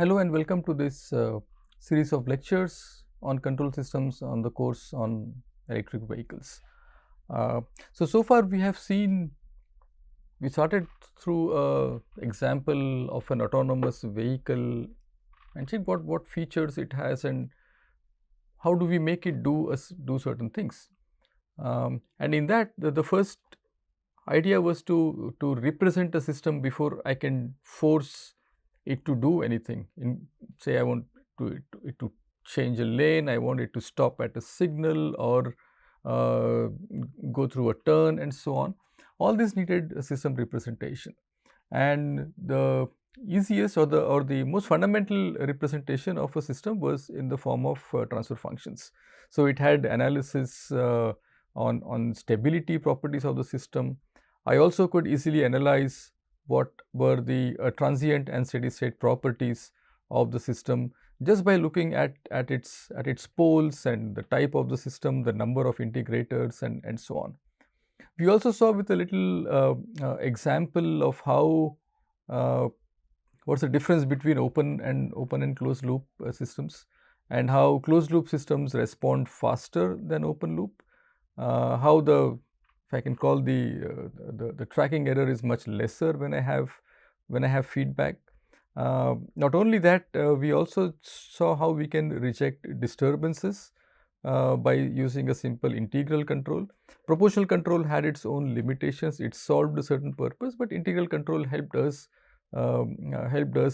Hello and welcome to this series of lectures on control systems on the course on electric vehicles. So far we have seen, we started through a example of an autonomous vehicle and see what features it has and how do we make it do certain things. And in that the first idea was to represent a system before I can force it to do anything. Say I want it to change a lane, I want it to stop at a signal or go through a turn and so on. All this needed a system representation, and the easiest or the most fundamental representation of a system was in the form of transfer functions. So it had analysis on stability properties of the system. I also could easily analyze what were the transient and steady state properties of the system just by looking at its poles and the type of the system, the number of integrators and so on. We also saw with a little example of how what's the difference between open and closed loop systems, and how closed loop systems respond faster than open loop, how if I can call the tracking error is much lesser when I have feedback. Not only that, we also saw how we can reject disturbances by using a simple integral control. Proportional control had its own limitations. It solved a certain purpose, but integral control helped us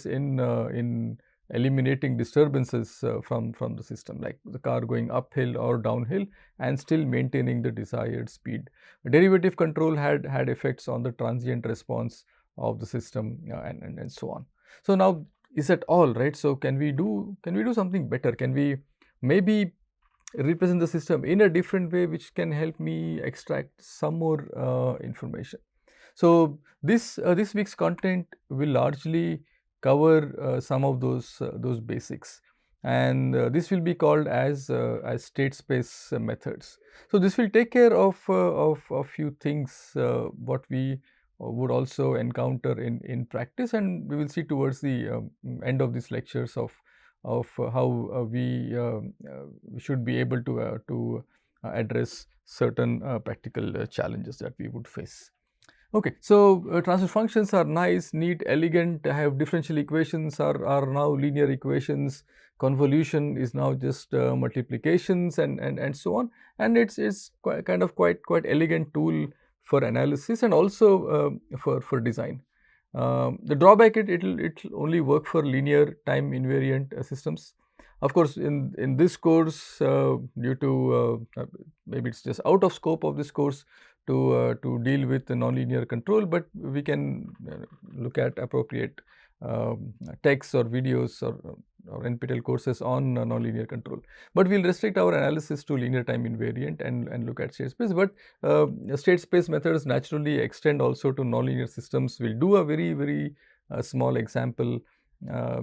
in eliminating disturbances from the system, like the car going uphill or downhill and still maintaining the desired speed. Derivative control had effects on the transient response of the system and so on. So now, is that all, right? So can we do something better? Can we maybe represent the system in a different way which can help me extract some more information? So this week's content will largely cover some of those basics, and this will be called as state space methods. So this will take care of a few things what we would also encounter in practice, and we will see towards the end of these lectures of how we should be able to address certain practical challenges that we would face. Okay, so transfer functions are nice, neat, elegant, have differential equations are now linear equations, convolution is now just multiplications and so on, and it's quite elegant tool for analysis and also for design. The drawback, it'll only work for linear time invariant systems. Of course, in this course, due to maybe it's just out of scope of this course to deal with the nonlinear control, but we can look at appropriate texts or videos or NPTEL courses on nonlinear control. But we'll restrict our analysis to linear time invariant and look at state space. But state space methods naturally extend also to nonlinear systems. We'll do a very small example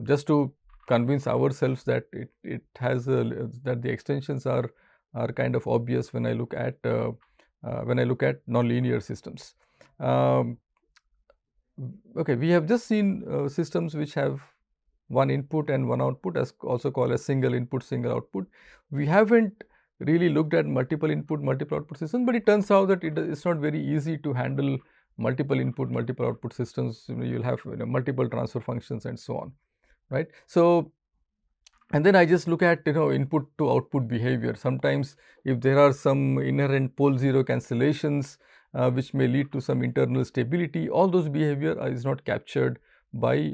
just to convince ourselves that it has that the extensions are kind of obvious when I look at nonlinear systems. Okay, we have just seen systems which have one input and one output, as also called as single input, single output. We haven't really looked at multiple input, multiple output systems, but it turns out that it's not very easy to handle multiple input, multiple output systems. You'll have multiple transfer functions and so on, right? So, and then I just look at input to output behavior. Sometimes if there are some inherent pole zero cancellations which may lead to some internal stability, all those behavior is not captured by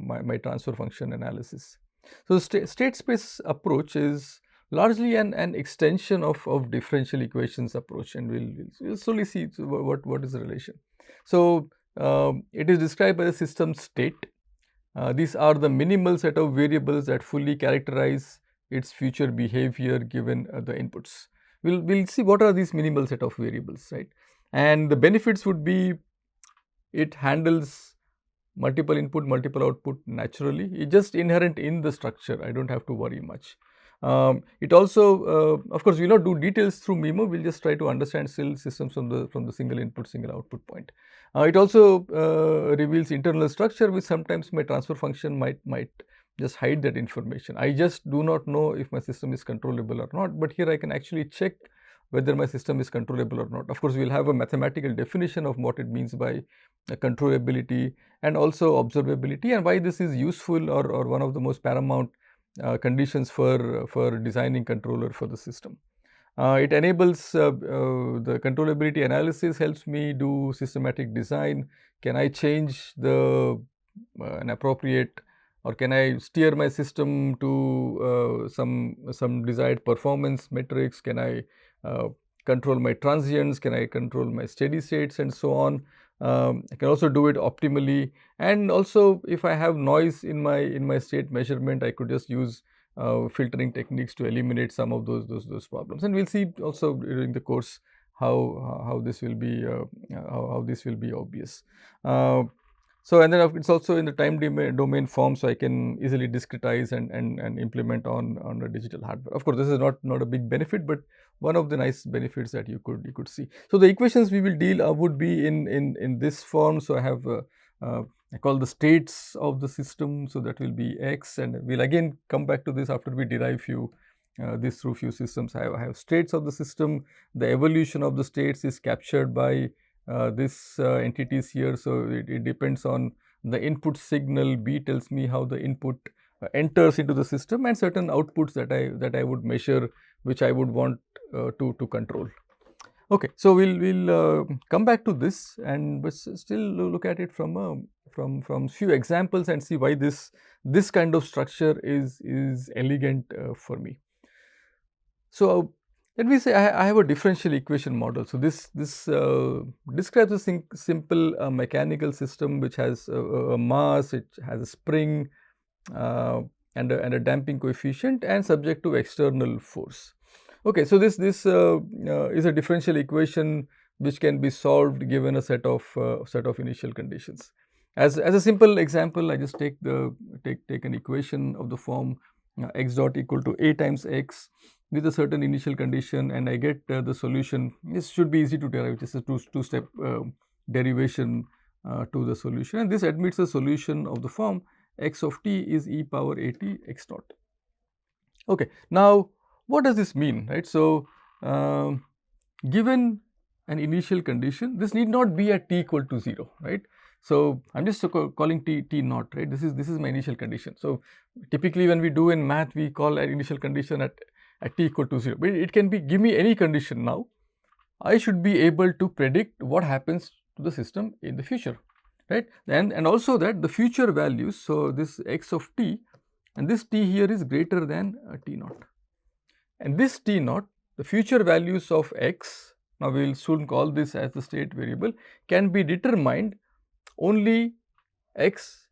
my transfer function analysis. So state space approach is largely an extension of differential equations approach, and we'll slowly see what is the relation. So it is described by the system state. These are the minimal set of variables that fully characterize its future behavior given the inputs. We'll see what are these minimal set of variables, right? And the benefits would be it handles multiple input, multiple output naturally. It's just inherent in the structure. I don't have to worry much. It also, of course, we will not do details through MIMO. We'll just try to understand still systems from the single input, single output point. It also reveals internal structure, which sometimes my transfer function might just hide that information. I just do not know if my system is controllable or not, but here I can actually check whether my system is controllable or not. Of course, we will have a mathematical definition of what it means by controllability and also observability, and why this is useful or one of the most paramount conditions for designing controller for the system. It enables the controllability analysis, helps me do systematic design. Can I change the an appropriate, or can I steer my system to some desired performance metrics? Can I control my transients? Can I control my steady states and so on? I can also do it optimally, and also if I have noise in my state measurement, I could just use filtering techniques to eliminate some of those problems. And we'll see also during the course how this will be how this will be obvious. So, and then it's also in the time domain form, so I can easily discretize and implement on a digital hardware. Of course, this is not a big benefit, but one of the nice benefits that you could see. So, the equations we will deal would be in this form. So, I have I call the states of the system. So, that will be x, and we'll again come back to this after we derive this through few systems. I have states of the system. The evolution of the states is captured by this entities here. So, it depends on the input signal. B tells me how the input enters into the system, and certain outputs that I would measure, which I would want to control. Okay, so we'll come back to this, and but still look at it from few examples and see why this kind of structure is elegant for me. So, let me say I have a differential equation model. So, this describes a simple mechanical system which has a mass, it has a spring and a damping coefficient, and subject to external force. Okay, so this is a differential equation which can be solved given a set of initial conditions. As a simple example, I just take an equation of the form x dot equal to a times x with a certain initial condition, and I get the solution. This should be easy to derive. This is a two-step derivation to the solution, and this admits a solution of the form x of t is e power a t x dot. Okay, now what does this mean, right? So, given an initial condition, this need not be at t equal to 0, right? So, I am just calling t naught, right? This is my initial condition. So, typically when we do in math, we call an initial condition at t equal to 0, but it can be give me any condition now. I should be able to predict what happens to the system in the future, right? And also that the future values, so this x of t and this t here is greater than t naught. And this t naught, the future values of x, now we will soon call this as the state variable, can be determined only x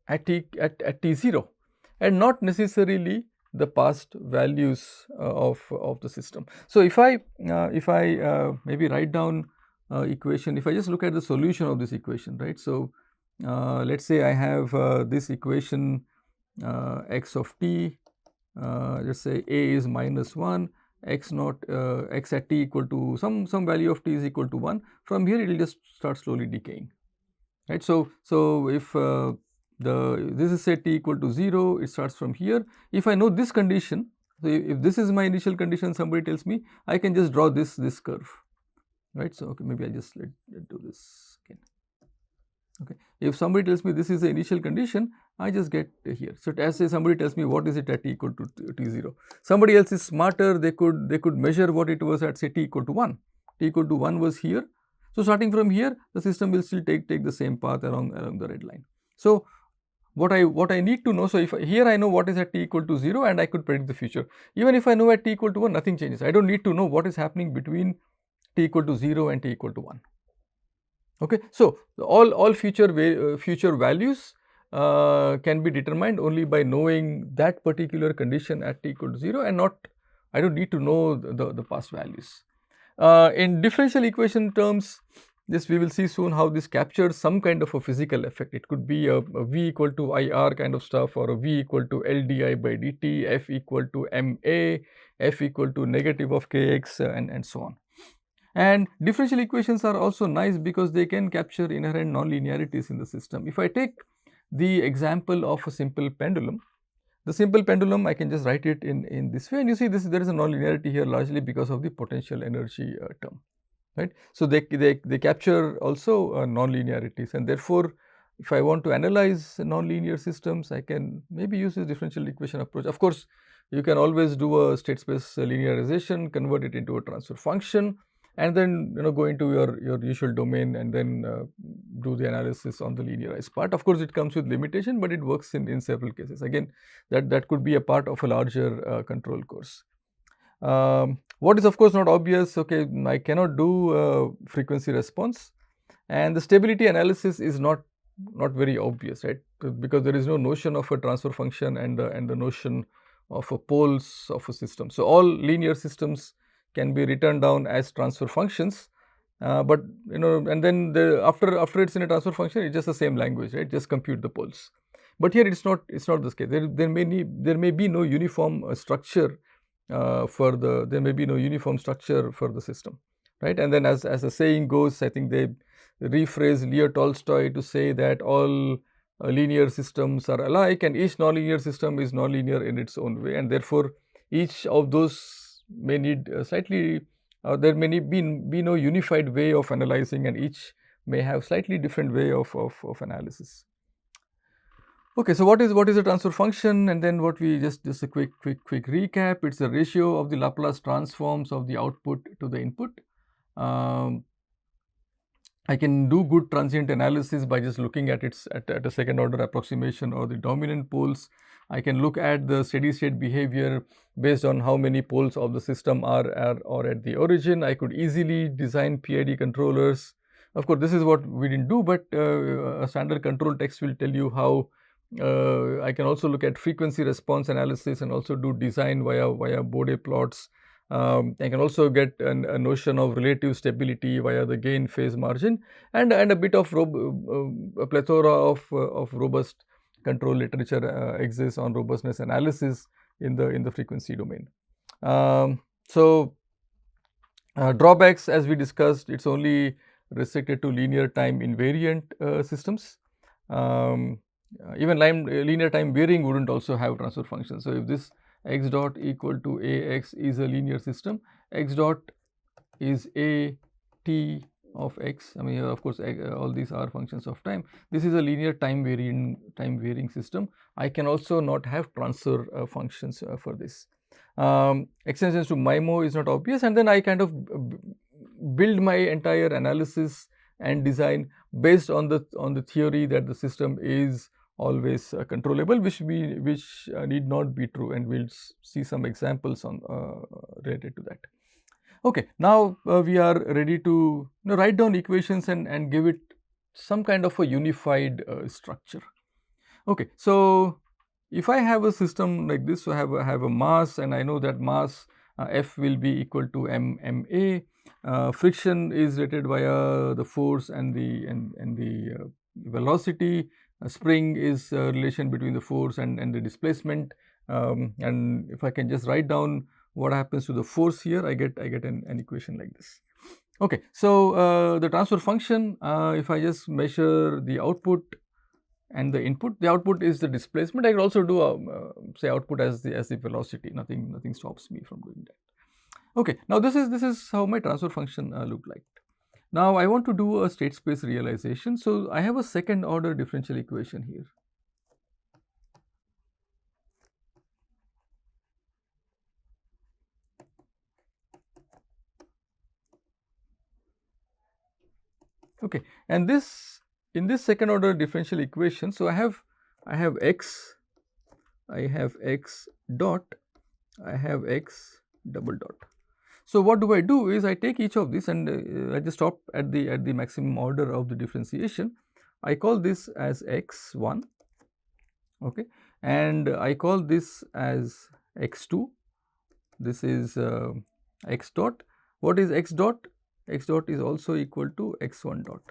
at t0 and not necessarily the past values of the system. So, if I maybe write down equation, if I just look at the solution of this equation, right. So, let us say I have this equation x of t, let us say a is minus 1, x naught x at t equal to some value of t is equal to 1. From here it will just start slowly decaying, right. So, if this is say t equal to 0, it starts from here. If I know this condition, so if this is my initial condition, somebody tells me, I can just draw this curve, right. So, okay, maybe I just let do this again. Okay, if somebody tells me this is the initial condition, I just get here. So, as say somebody tells me what is it at t equal to t0. Somebody else is smarter, they could measure what it was at say t equal to 1. T equal to 1 was here. So, starting from here, the system will still take the same path along the red line. So, what I need to know, so if here I know what is at t equal to 0 and I could predict the future. Even if I know at t equal to 1, nothing changes. I do not need to know what is happening between t equal to 0 and t equal to 1. Okay. So, all future values can be determined only by knowing that particular condition at t equal to 0 and not, I do not need to know the past values. In differential equation terms, this we will see soon how this captures some kind of a physical effect. It could be a V equal to IR kind of stuff, or a V equal to LdI by dt, F equal to MA, F equal to negative of Kx and so on. And differential equations are also nice because they can capture inherent nonlinearities in the system. If I take the example of a simple pendulum. The simple pendulum, I can just write it in this way, and you see this, there is a nonlinearity here largely because of the potential energy term, right. So, they capture also nonlinearities, and therefore, if I want to analyze nonlinear systems, I can maybe use this differential equation approach. Of course, you can always do a state space linearization, convert it into a transfer function, and then go into your usual domain and then do the analysis on the linearized part. Of course, it comes with limitation, but it works in several cases. Again, that could be a part of a larger control course. What is of course not obvious, okay, I cannot do frequency response, and the stability analysis is not very obvious, right, because there is no notion of a transfer function and the notion of a poles of a system. So, all linear systems can be written down as transfer functions, but and then after it's in a transfer function, it's just the same language, right, just compute the poles. But here it's not this case. There may be no uniform structure there may be no uniform structure for the system, right. And then as the saying goes, I think they rephrase Leo Tolstoy to say that all linear systems are alike and each nonlinear system is nonlinear in its own way, and therefore, each of those may need slightly there may be no unified way of analyzing, and each may have slightly different way of analysis. Okay, so what is a transfer function, and then what we just a quick recap. It's a ratio of the Laplace transforms of the output to the input. I can do good transient analysis by just looking at its at a second order approximation or the dominant poles. I can look at the steady state behavior based on how many poles of the system are at the origin. I could easily design PID controllers. Of course, this is what we didn't do, but a standard control text will tell you how. I can also look at frequency response analysis and also do design via Bode plots. I can also get a notion of relative stability via the gain phase margin, and a bit of a plethora of robust control literature exists on robustness analysis in the frequency domain. Drawbacks, as we discussed, it's only restricted to linear time invariant systems. Even linear time varying wouldn't also have transfer functions. So, if this x dot equal to ax is a linear system, x dot is a t of x. I mean, of course, all these are functions of time. This is a linear time varying system. I can also not have transfer functions for this. Extensions to MIMO is not obvious, and then I kind of build my entire analysis and design based on the theory that the system is always controllable, which need not be true, and we'll see some examples on related to that. Okay, now we are ready to write down equations and give it some kind of a unified structure. Okay, so if I have a system like this, so I have a mass, and I know that mass F will be equal to ma. Friction is rated via the force and the velocity. Spring is a relation between the force and the displacement, and if I can just write down what happens to the force here, I get an equation like this. Okay, so the transfer function, if I just measure the output and the input, the output is the displacement. I can also do say output as the velocity. Nothing stops me from doing that. Okay, now this is how my transfer function looked like. Now, I want to do a state space realization. So, I have a second order differential equation here. Okay, and in this second order differential equation, so I have x, I have x dot, I have x double dot. So, what do? Is I take each of these and I just stop at the maximum order of the differentiation. I call this as x1, okay, and I call this as x2. This is x dot. What is x dot? X dot is also equal to x1 dot,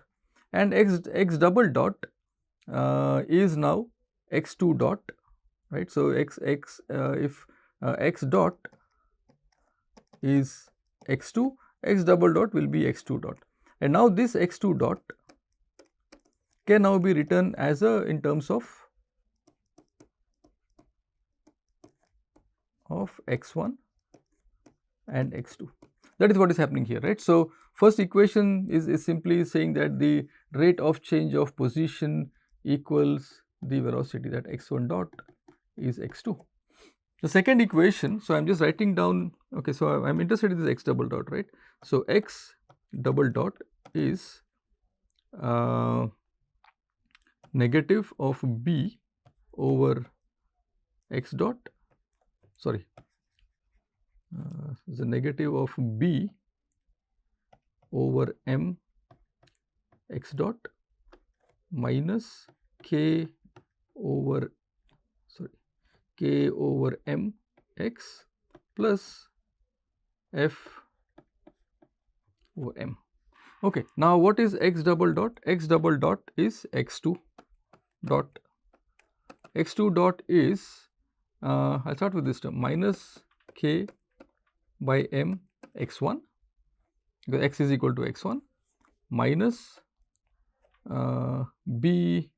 and x double dot is now x2 dot, right. So, if x dot is x2, x double dot will be x2 dot, and now this x2 dot can now be written as in terms of x1 and x2. That is what is happening here, right. So, first equation is simply saying that the rate of change of position equals the velocity, that x1 dot is x2. The second equation, so I am just writing down, okay, so I am interested in this x double dot, right. So, x double dot is negative of b over x dot, sorry, the negative of b over m x dot minus k over m x plus f over m. Okay. Now, what is x double dot? X double dot is x2 dot. X2 dot is, I will start with this term, minus k by m x1, because x is equal to x1, minus b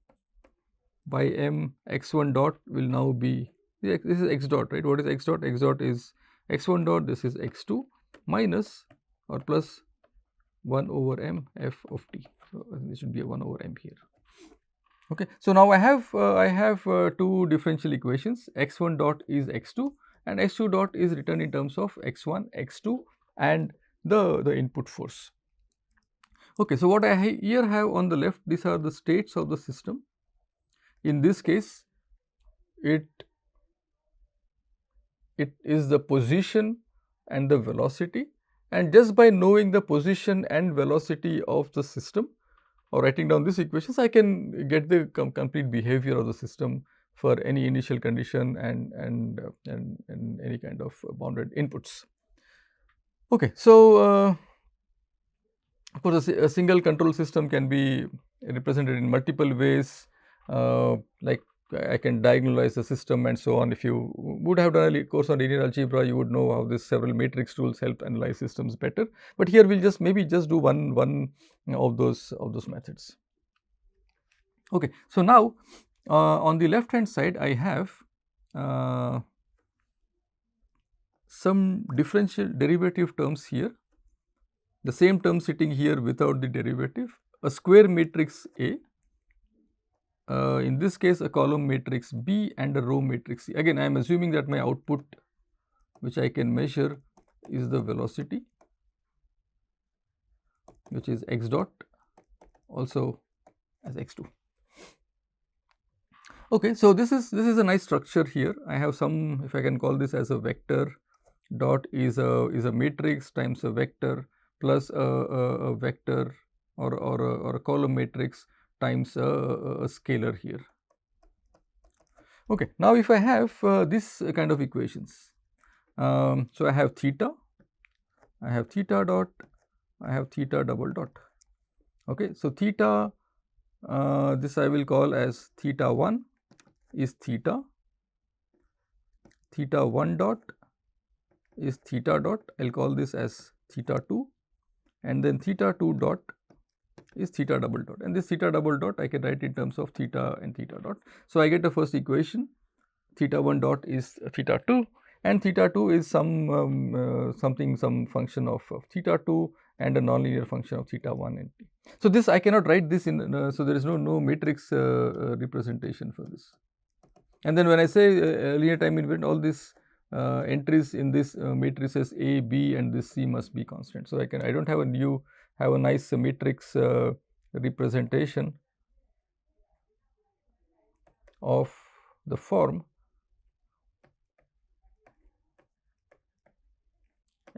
by m x1 dot will now be, this is x dot, right. What is x dot? X dot is x1 dot, this is x2 minus or plus 1 over m f of t. So, this should be a 1 over m here. Okay. So, now I have two differential equations, x1 dot is x2 and x2 dot is written in terms of x1, x2 and the input force. Okay. So, what I here have on the left, these are the states of the system. In this case, it is the position and the velocity, and just by knowing the position and velocity of the system or writing down these equations, I can get the complete behavior of the system for any initial condition and any kind of bounded inputs. Okay. So, of course, a single control system can be represented in multiple ways, like I can diagonalize the system and so on. If you would have done a course on linear algebra, you would know how this several matrix tools help analyze systems better. But here we will just maybe just do one of those methods. Okay. So, now on the left hand side I have some differential derivative terms here, the same term sitting here without the derivative, a square matrix A, in this case a column matrix B and a row matrix C. Again, I am assuming that my output which I can measure is the velocity, which is x dot, also as x2. Okay. So, this is a nice structure here. I have some, if I can call this as a vector, dot is a matrix times a vector plus a vector or a column matrix times a scalar here. Okay. Now, if I have this kind of equations, so I have theta dot, I have theta double dot. Okay. So, theta, this I will call as theta 1 is theta 1 dot is theta dot, I will call this as theta 2, and then theta 2 dot is theta double dot, and this theta double dot I can write in terms of theta and theta dot. So, I get the first equation, theta 1 dot is theta 2 and theta 2 is some function of theta 2 and a nonlinear function of theta 1 and t. So, this I cannot write this in, so there is no matrix representation for this. And then when I say linear time invariant, all these entries in this matrices A, B and this C must be constant. So, I don't have a nice matrix representation of the form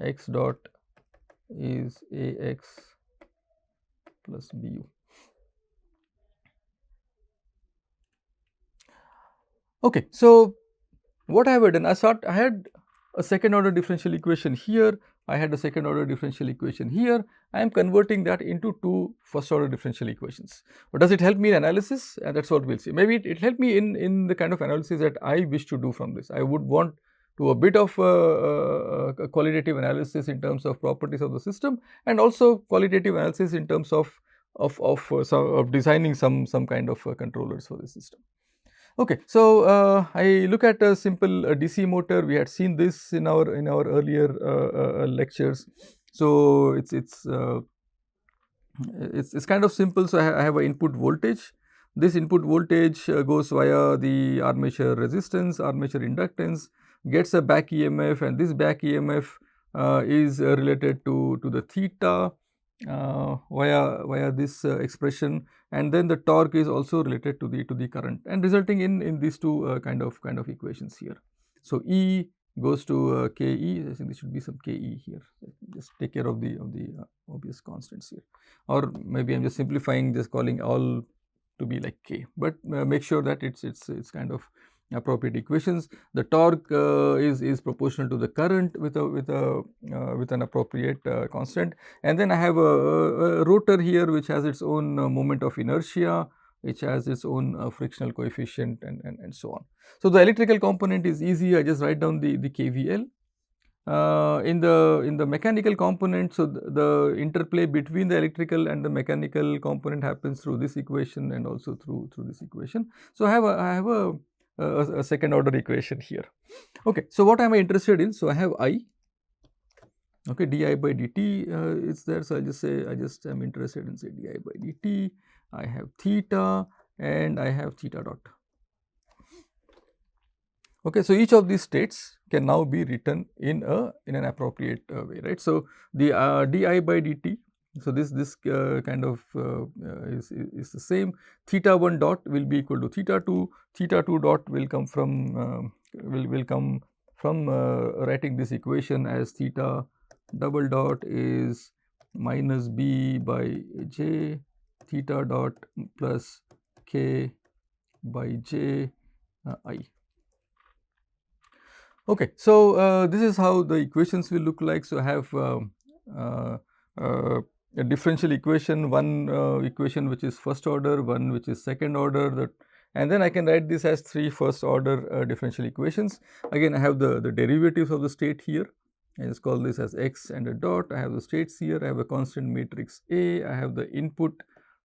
x dot is Ax plus Bu. Okay. So, what have I done? I had a second order differential equation here, I had a second order differential equation here, I am converting that into two first order differential equations. But does it help me in analysis? And that is what we will see. Maybe it helped me in the kind of analysis that I wish to do from this. I would want to a bit of a qualitative analysis in terms of properties of the system and also qualitative analysis in terms of of designing some kind of controllers for the system. Okay, so I look at a simple DC motor. We had seen this in our earlier lectures. So it's kind of simple. So I have an input voltage. This input voltage goes via the armature resistance, armature inductance, gets a back EMF, and this back EMF is related to the theta via this expression, and then the torque is also related to the current, and resulting in these two kind of equations here. So E goes to KE. I think there should be some KE here. Just take care of the obvious constants here, or maybe I'm just simplifying, just calling all to be like K, but make sure that it's kind of appropriate equations. The torque is proportional to the current with an appropriate constant, and then I have a rotor here which has its own moment of inertia, which has its own frictional coefficient, and so on. So the electrical component is easy. I just write down the KVL. In the mechanical component, so the interplay between the electrical and the mechanical component happens through this equation and also through this equation. So I have a second order equation here. Okay, so what am I interested in? So I have I. Okay, di by dt is there. So I just say I am interested in say di by dt. I have theta and I have theta dot. Okay, so each of these states can now be written in an appropriate way, right? So the di by dt. So this kind of is the same. Theta 1 dot will be equal to theta 2. Theta 2 dot will come from writing this equation as theta double dot is minus b by j theta dot plus k by j I. Okay, so this is how the equations will look like. So I have a differential equation, one equation which is first order, one which is second order, and then I can write this as three first order differential equations. Again, I have the derivatives of the state here. I just call this as x and a dot. I have the states here. I have a constant matrix A. I have the input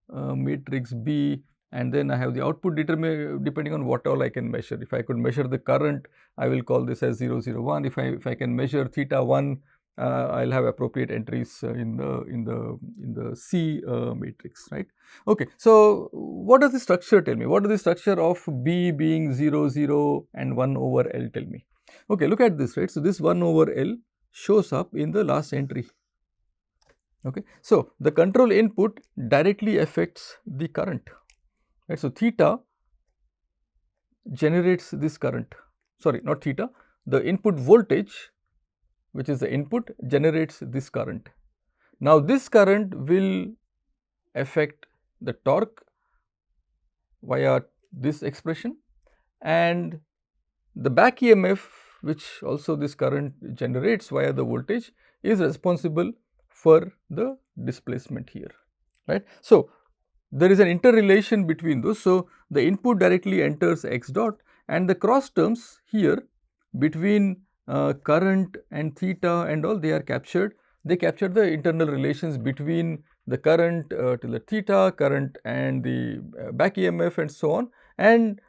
matrix B, and then I have the output depending on what all I can measure. If I could measure the current, I will call this as 0, 0, 1. If I can measure theta 1, I'll have appropriate entries in the C matrix, right? Okay, so what does the structure tell me? What does the structure of B being 0, 0 and 1 over L tell me? Okay, look at this, right? So this 1 over L shows up in the last entry. Okay, so the control input directly affects the current, right? So theta generates this current. Sorry, not theta. The input voltage, which is the input, generates this current. Now this current will affect the torque via this expression, and the back EMF, which also this current generates via the voltage, is responsible for the displacement here, right? So there is an interrelation between those. So the input directly enters x dot, and the cross terms here between current and theta and all, they are captured. They capture the internal relations between the current to the theta, current and the back EMF and so on, and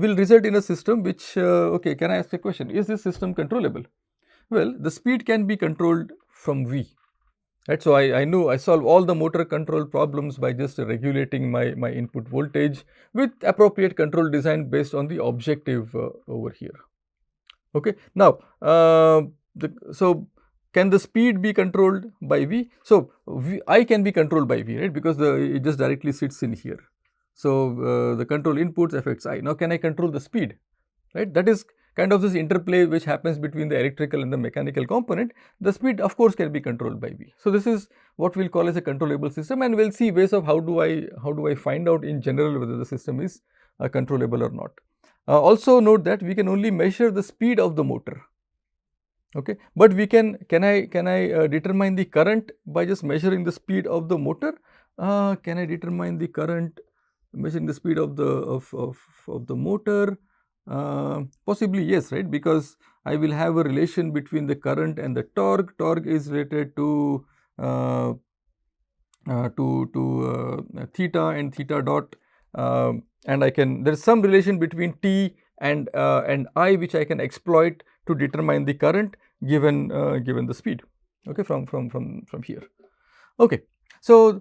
will result in a system which, okay, can I ask a question? Is this system controllable? Well, the speed can be controlled from V, right? So I know I solve all the motor control problems by just regulating my input voltage with appropriate control design based on the objective over here. Okay, now so can the speed be controlled by V? So I can be controlled by V, right? Because it just directly sits in here. So the control inputs affects I. Now can I control the speed, right? That is kind of this interplay which happens between the electrical and the mechanical component. The speed of course can be controlled by V. So this is what we will call as a controllable system, and we will see ways of how do I find out in general whether the system is controllable or not. Also note that we can only measure the speed of the motor. Okay, but we can I determine the current by just measuring the speed of the motor? Can I determine the current measuring the speed of the motor? Possibly yes, right? Because I will have a relation between the current and the torque. Torque is related to theta and theta dot, and I can, there is some relation between t and I which I can exploit to determine the current given given the speed, okay, from here. Okay, so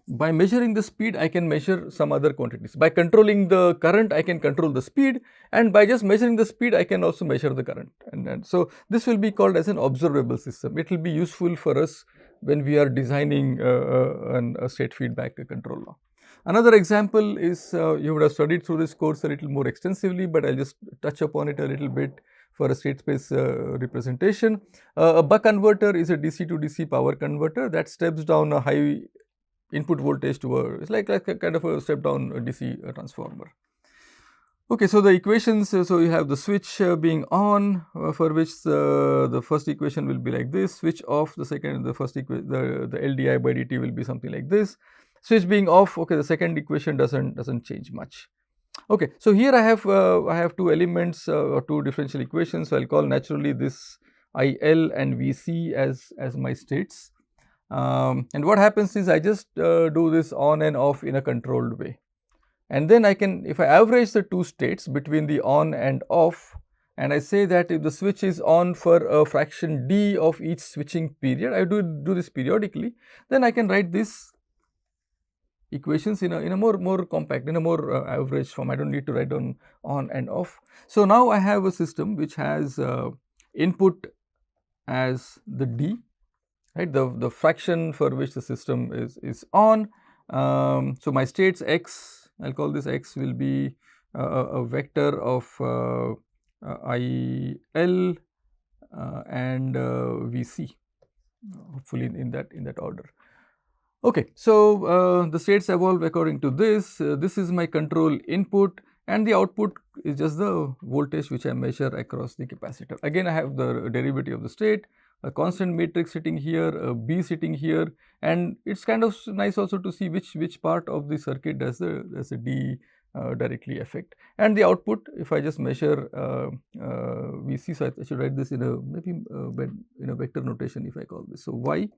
by measuring the speed I can measure some other quantities. By controlling the current I can control the speed, and by just measuring the speed I can also measure the current, and so this will be called as an observable system. It will be useful for us when we are designing a state feedback control law. Another example is, you would have studied through this course a little more extensively, but I will just touch upon it a little bit for a state space representation. A buck converter is a DC to DC power converter that steps down a high input voltage to a, it's like a kind of a step down DC transformer. Okay, so the equations, so you have the switch being on, for which the first equation will be like this, switch off, the second, the first equation, the LdI by dt will be something like this, switch being off, okay, the second equation doesn't change much. Okay, so here I have two elements or two differential equations, so I'll call naturally this IL and Vc as my states. And what happens is I just do this on and off in a controlled way, and then I can, if I average the two states between the on and off, and I say that if the switch is on for a fraction d of each switching period, I do this periodically, then I can write this equations in a more compact, in a more average form. I don't need to write down on and off. So now I have a system which has input as the d, right, the fraction for which the system is on. So my states x, I'll call this x, will be a vector of IL and Vc, hopefully in that order. Okay, so the states evolve according to this. This is my control input, and the output is just the voltage which I measure across the capacitor. Again, I have the derivative of the state, a constant matrix sitting here, a B sitting here, and it's kind of nice also to see which part of the circuit does the D directly affect. And the output, if I just measure Vc, so I should write this in a maybe in a vector notation if I call this. So y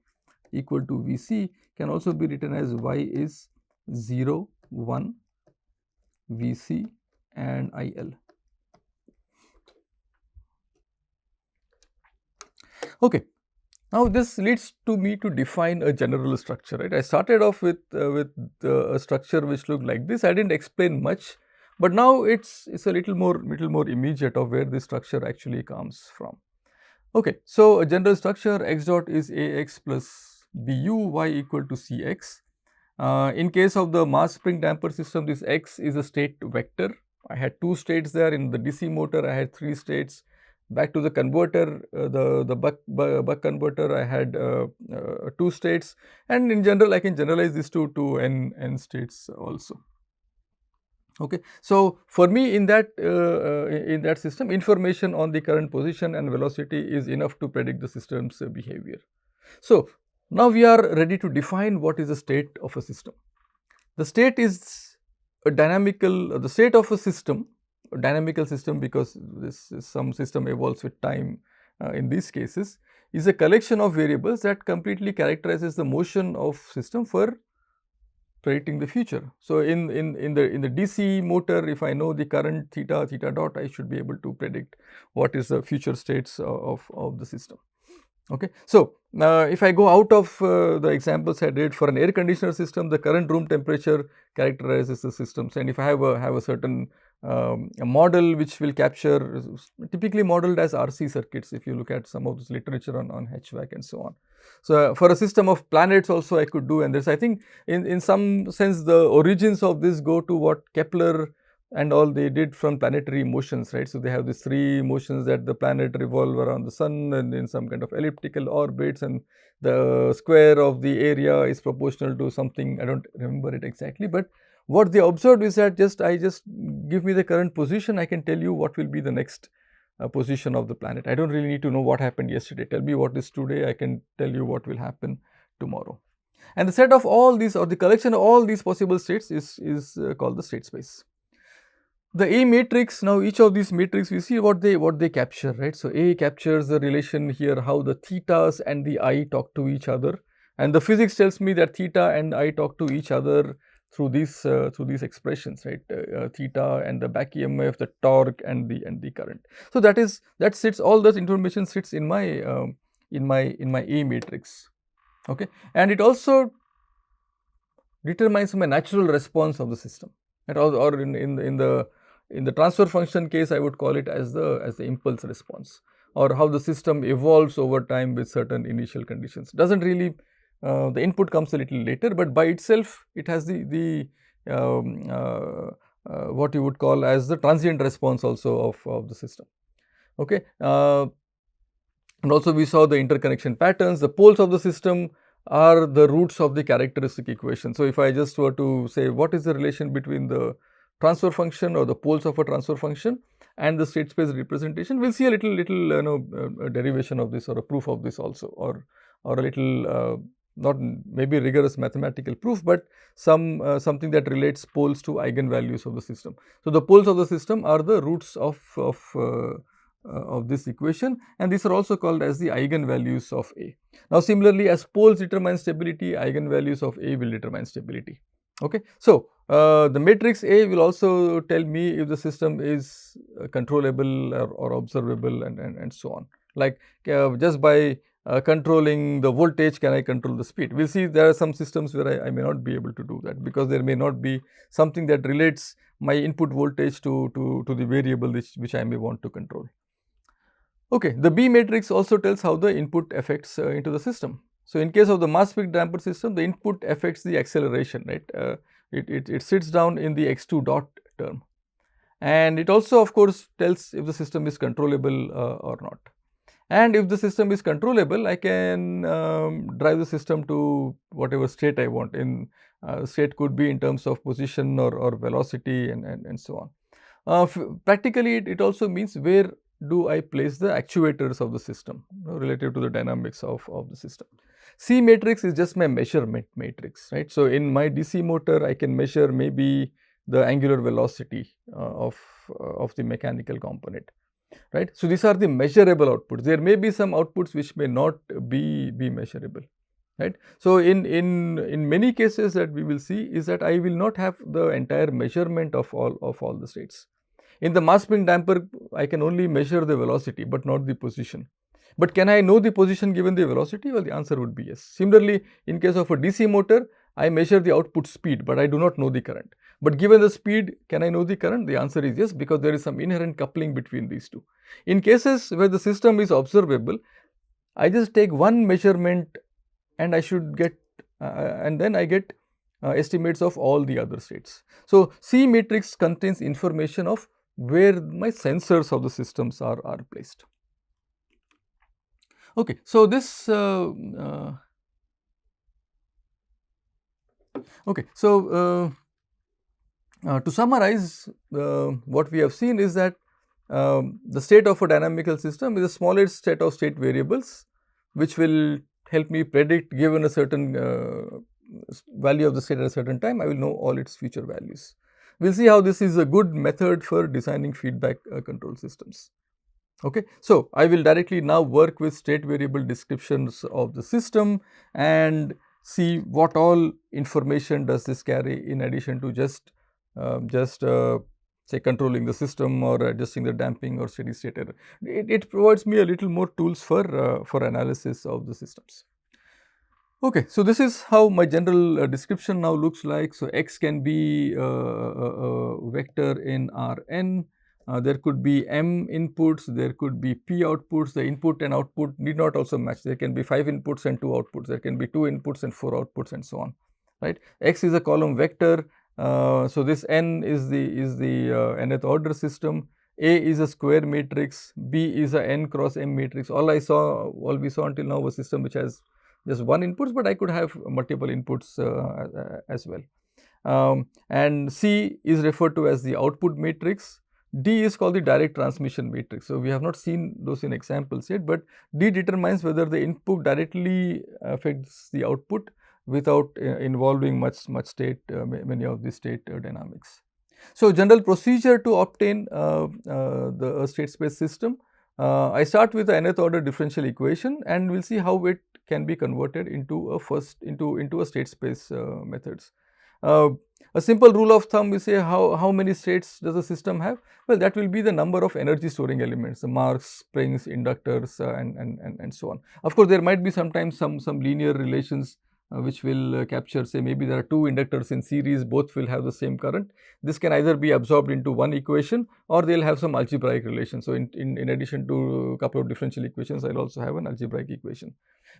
equal to Vc can also be written as y is 0, 1, Vc and IL. Okay, now this leads to me to define a general structure, right. I started off with a structure which looked like this. I didn't explain much, but now it's a little more immediate of where this structure actually comes from. Okay, so a general structure, x dot is Ax plus Bu, y equal to Cx. In case of the mass spring damper system, this x is a state vector. I had two states there. In the DC motor, I had three states. Back to the converter, the buck converter, I had two states, and in general I can generalize this to n states also. Okay, so for me in that system, information on the current position and velocity is enough to predict the system's behavior. So now we are ready to define what is the state of a system. The state is a dynamical, the state of a system, a dynamical system, because this some system evolves with time in these cases, is a collection of variables that completely characterizes the motion of system for predicting the future. So in the DC motor, if I know the current theta dot, I should be able to predict what is the future states of the system. Okay. So if I go out of the examples I did for an air conditioner system, the current room temperature characterizes the systems, and if I have a certain a model which will capture, typically modeled as RC circuits, if you look at some of this literature on HVAC and so on. So for a system of planets also I could do, and this, I think in some sense the origins of this go to what Kepler and all they did from planetary motions, right. So they have these three motions that the planet revolve around the sun and in some kind of elliptical orbits, and the square of the area is proportional to something, I don't remember it exactly, but what they observed is that I just give me the current position, I can tell you what will be the next position of the planet. I don't really need to know what happened yesterday. Tell me what is today, I can tell you what will happen tomorrow. And the set of all these, or the collection of all these possible states is called the state space. The A matrix, now each of these matrix we see what they capture, right. So, A captures the relation here how the thetas and the I talk to each other, and the physics tells me that theta and I talk to each other through these expressions, right. Theta and the back EMF, the torque and the current. So, that sits, all that information sits in my A matrix, okay, and it also determines my natural response of the system, right, or in the transfer function case I would call it as the impulse response, or how the system evolves over time with certain initial conditions. Does not really, the input comes a little later, but by itself it has the what you would call as the transient response also of the system, okay. And also we saw the interconnection patterns. The poles of the system are the roots of the characteristic equation. So, if I just were to say what is the relation between the transfer function or the poles of a transfer function and the state space representation, we will see a little derivation of this or a proof of this also, or a little not maybe rigorous mathematical proof, but something that relates poles to eigenvalues of the system. So, the poles of the system are the roots of this equation, and these are also called as the eigenvalues of A. Now, similarly, as poles determine stability, eigenvalues of A will determine stability. Okay. So, the matrix A will also tell me if the system is controllable or observable and so on. Like just by controlling the voltage, can I control the speed? We will see there are some systems where I may not be able to do that, because there may not be something that relates my input voltage to the variable which I may want to control. Okay, the B matrix also tells how the input affects into the system. So, in case of the mass peak damper system, the input affects the acceleration, right. It sits down in the x2 dot term, and it also of course tells if the system is controllable or not. And if the system is controllable, I can drive the system to whatever state I want. In state could be in terms of position or velocity and so on. Practically, it also means where do I place the actuators of the system, relative to the dynamics of the system. C matrix is just my measurement matrix, right. So, in my DC motor, I can measure maybe the angular velocity of the mechanical component, right. So, these are the measurable outputs. There may be some outputs which may not be measurable, right. So, in many cases that we will see is that I will not have the entire measurement of all the states. In the mass spring damper, I can only measure the velocity, but not the position. But can I know the position given the velocity? Well, the answer would be yes. Similarly, in case of a DC motor, I measure the output speed, but I do not know the current. But given the speed, can I know the current? The answer is yes, because there is some inherent coupling between these two. In cases where the system is observable, I just take one measurement and I should get and then I get estimates of all the other states. So, C matrix contains information of where my sensors of the systems are placed. Okay, so this okay, so to summarize, what we have seen is that the state of a dynamical system is a smallest set of state variables, which will help me predict, given a certain value of the state at a certain time, I will know all its future values. We will see how this is a good method for designing feedback control systems. Okay. So, I will directly now work with state variable descriptions of the system and see what all information does this carry, in addition to just say controlling the system or adjusting the damping or steady state error. It provides me a little more tools for analysis of the systems. Okay, so this is how my general description now looks like. So, x can be a vector in Rn. There could be m inputs, there could be p outputs. The input and output need not also match. There can be 5 inputs and 2 outputs. There can be 2 inputs and 4 outputs, and so on. Right? X is a column vector. So, this n is the nth order system. A is a square matrix. B is a n cross m matrix. All we saw until now was a system which has just one inputs, but I could have multiple inputs as well. And C is referred to as the output matrix. D is called the direct transmission matrix. So, we have not seen those in examples yet, but D determines whether the input directly affects the output without involving much state, many of the state dynamics. So, general procedure to obtain the state space system, I start with the nth order differential equation, and we will see how it can be converted into a state space methods. Uh, a simple rule of thumb, we say how many states does a system have? Well, that will be the number of energy storing elements, the marks, springs, inductors, and so on. Of course, there might be sometimes some linear relations which will capture, say, maybe there are two inductors in series, both will have the same current. This can either be absorbed into one equation, or they will have some algebraic relation. So, in addition to a couple of differential equations, I will also have an algebraic equation.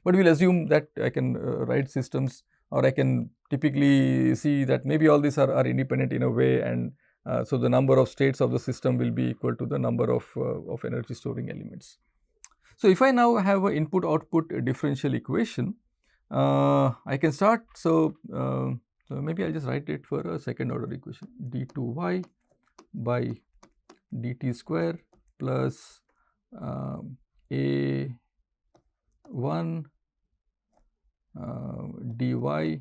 But we will assume that I can write systems, or I can typically see that maybe all these are independent in a way, and so the number of states of the system will be equal to the number of energy storing elements. So, if I now have an input output differential equation, I can start. So, maybe I will just write it for a second order equation, d2y by dt square plus a1 dy by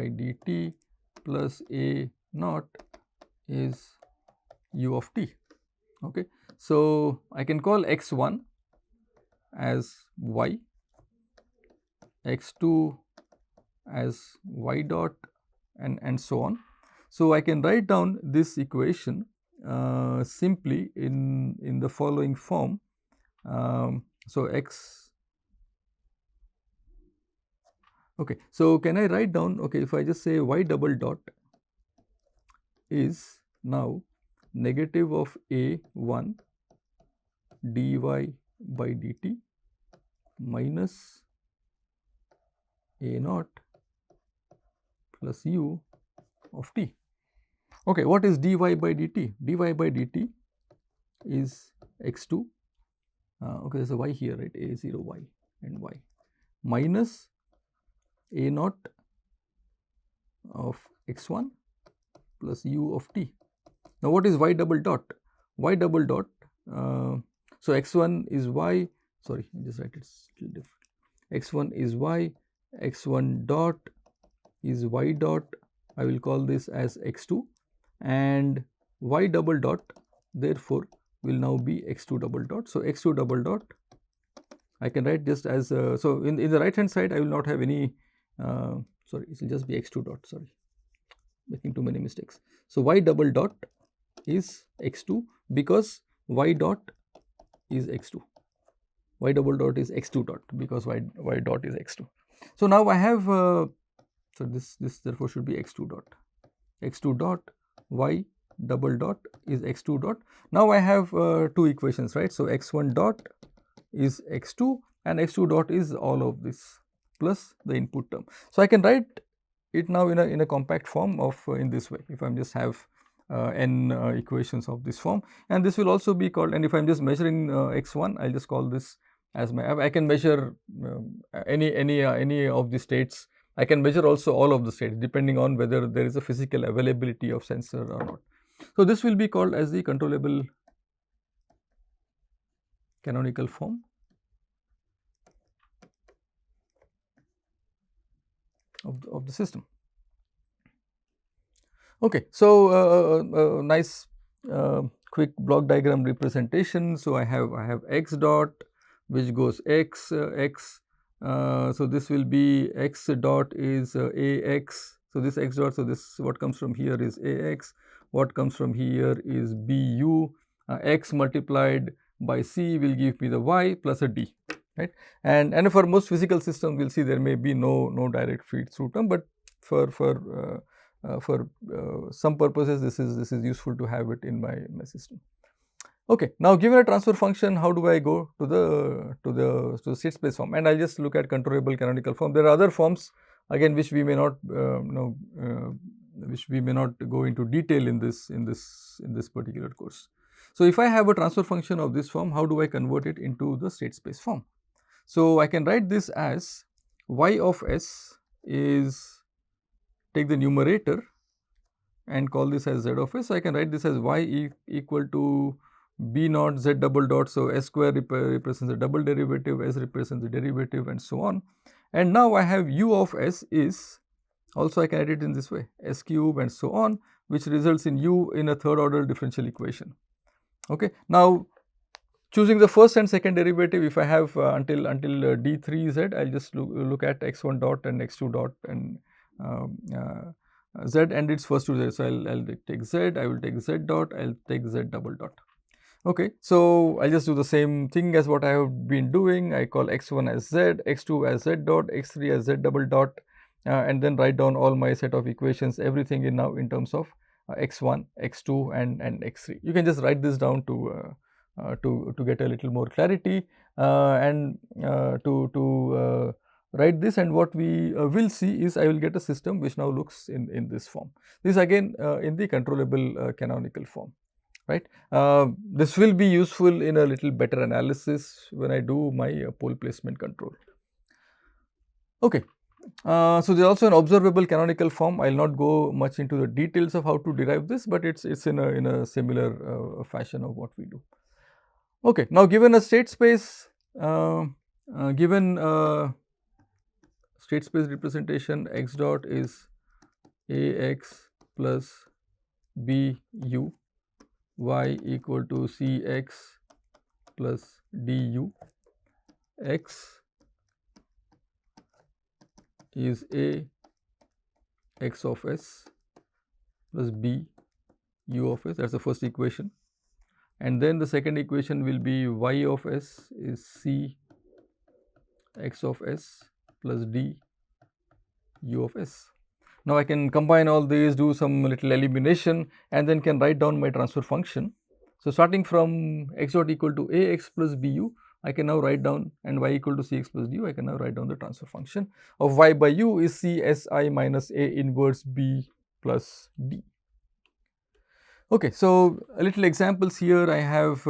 dt plus a naught is u of t. Okay. So, I can call x1 as y, x2 as y dot, and so on. So, I can write down this equation simply in the following form. So, okay. So, can I write down, okay, if I just say y double dot is now negative of a1 dy by dt minus a naught plus u of t. Okay, what is dy by dt? dy by dt is x2, okay, there is a y here, right, a0 y and y, minus a naught of x1 plus u of t. Now, what is y double dot? Y double dot, so x1 is y, sorry, I just write it still different. X1 is y, x1 dot is y dot, I will call this as x2, and y double dot therefore will now be x2 double dot. So, x2 double dot I can write just as, so in the right hand side I will not have any, sorry, it will just be x2 dot, sorry, making too many mistakes. So, y double dot is x2 because y dot is x2, y double dot is x2 dot because y dot is x2. So, now I have, so this therefore should be x2 dot y double dot is x2 dot. Now, I have two equations, right. So, x1 dot is x2 and x2 dot is all of this plus the input term. So, I can write it now in a compact form of in this way, if I am just have n equations of this form, and this will also be called, and if I am just measuring x1, I will just call this as my, I can measure any of the states. I can measure also all of the states depending on whether there is a physical availability of sensor or not. So, this will be called as the controllable canonical form of the system. Okay. So, nice quick block diagram representation. So, I have x dot which goes x, so this will be x dot is ax. So, this x dot, so this what comes from here is ax, what comes from here is bu, x multiplied by c will give me the y plus a d, right. And for most physical systems we will see there may be no direct feed through term, but for some purposes this is useful to have it in my system. Okay. Now, given a transfer function, how do I go to the state space form? And I will just look at controllable canonical form. There are other forms again which we may not which we may not go into detail in this particular course. So, if I have a transfer function of this form, how do I convert it into the state space form? So, I can write this as y of s is, take the numerator and call this as z of s. So, I can write this as y equal to b naught z double dot. So, s square represents the double derivative, s represents the derivative, and so on. And now, I have u of s is, also I can write it in this way, s cube and so on, which results in u in a third order differential equation. Okay. Now, choosing the first and second derivative, if I have until d3z, I will just look at x1 dot and x2 dot and z and its first two z. So, I will take z, I will take z dot, I will take z double dot. Okay. So, I will just do the same thing as what I have been doing. I call x1 as z, x2 as z dot, x3 as z double dot, and then write down all my set of equations, everything in now in terms of x1, x2 and x3. You can just write this down to get a little more clarity and to write this, and what we will see is I will get a system which now looks in this form. This again in the controllable canonical form, right. This will be useful in a little better analysis when I do my pole placement control. Okay. So, there is also an observable canonical form. I will not go much into the details of how to derive this, but it is in a similar fashion of what we do. Okay. Now, given a state space, given state space representation, x dot is ax plus bu, y equal to cx plus du, x is a x of s plus b u of s, that is the first equation, and then the second equation will be y of s is c x of s plus d u of s. Now, I can combine all these, do some little elimination, and then can write down my transfer function. So, starting from x dot equal to ax plus bu, I can now write down, and y equal to cx plus du, I can now write down the transfer function of y by u is c s I minus a inverse b plus d. Okay. So, a little examples here. I have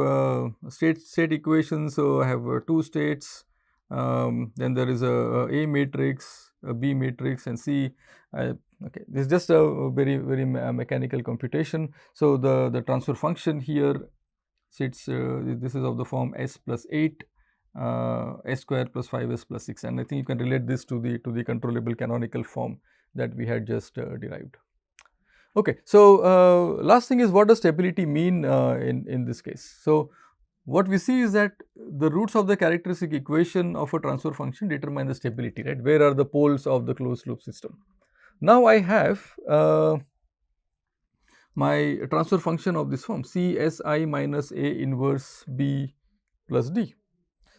state equations. So, I have two states, then there is a matrix, a b matrix and c. Okay, this is just a very mechanical computation. So, the transfer function here sits this is of the form s plus 8 s square plus 5s plus 6, and I think you can relate this to the controllable canonical form that we had just derived. Okay. So, last thing is, what does stability mean in this case? So, what we see is that the roots of the characteristic equation of a transfer function determine the stability, right. Where are the poles of the closed loop system? Now, I have my transfer function of this form c s I minus a inverse b plus d.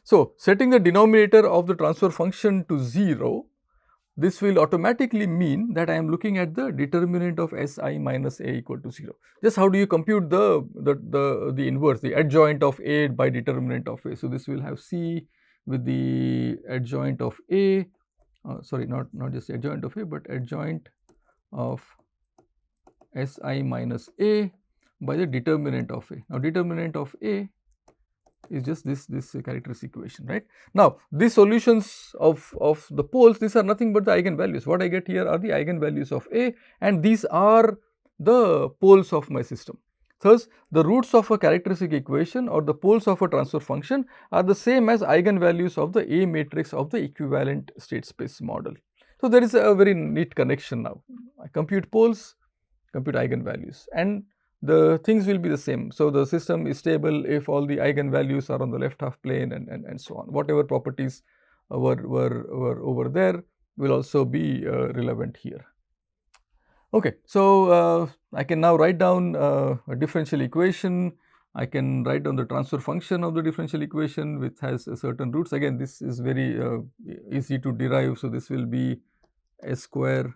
So, setting the denominator of the transfer function to 0, this will automatically mean that I am looking at the determinant of s I minus a equal to 0. Just how do you compute the inverse, the adjoint of a by determinant of a? So, this will have c with the adjoint of a, sorry, not just adjoint of a, but adjoint of s I minus a by the determinant of a. Now, determinant of a is just this characteristic equation, right. Now, these solutions of the poles, these are nothing but the eigenvalues. What I get here are the eigenvalues of a, and these are the poles of my system. Thus, the roots of a characteristic equation or the poles of a transfer function are the same as eigenvalues of the A matrix of the equivalent state space model. So, there is a very neat connection now. I compute poles, compute eigenvalues, and the things will be the same. So, the system is stable if all the eigenvalues are on the left half plane and so on. Whatever properties were over there will also be relevant here. Okay. So, I can now write down a differential equation. I can write down the transfer function of the differential equation which has certain roots. Again, this is very easy to derive. So, this will be s square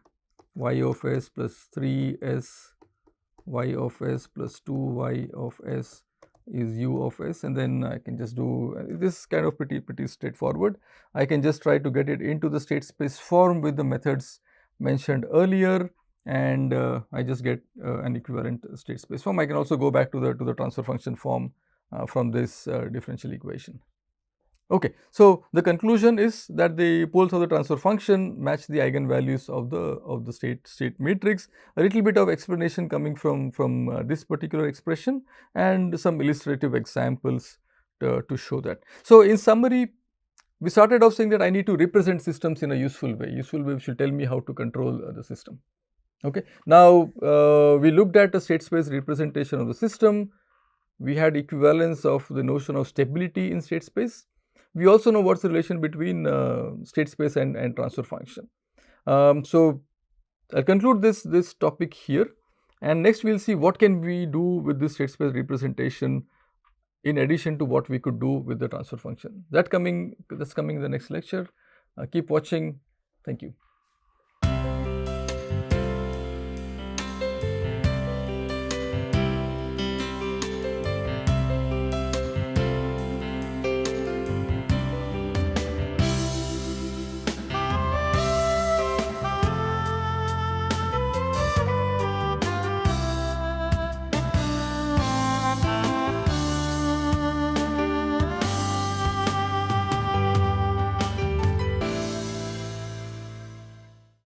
y of s plus 3s y of s plus 2y of s is u of s, and then I can just do this kind of pretty straightforward. I can just try to get it into the state space form with the methods mentioned earlier, and I just get an equivalent state space form. I can also go back to the transfer function form from this differential equation. Okay. So, the conclusion is that the poles of the transfer function match the eigenvalues of the state matrix. A little bit of explanation coming from this particular expression and some illustrative examples to show that. So, in summary, we started off saying that I need to represent systems in a useful way. Useful way which will tell me how to control the system. Okay. Now, we looked at a state space representation of the system. We had equivalence of the notion of stability in state space. We also know what's the relation between state space and transfer function. So, I'll conclude this topic here, and next we'll see what can we do with this state space representation in addition to what we could do with the transfer function. That's coming in the next lecture. Keep watching. Thank you.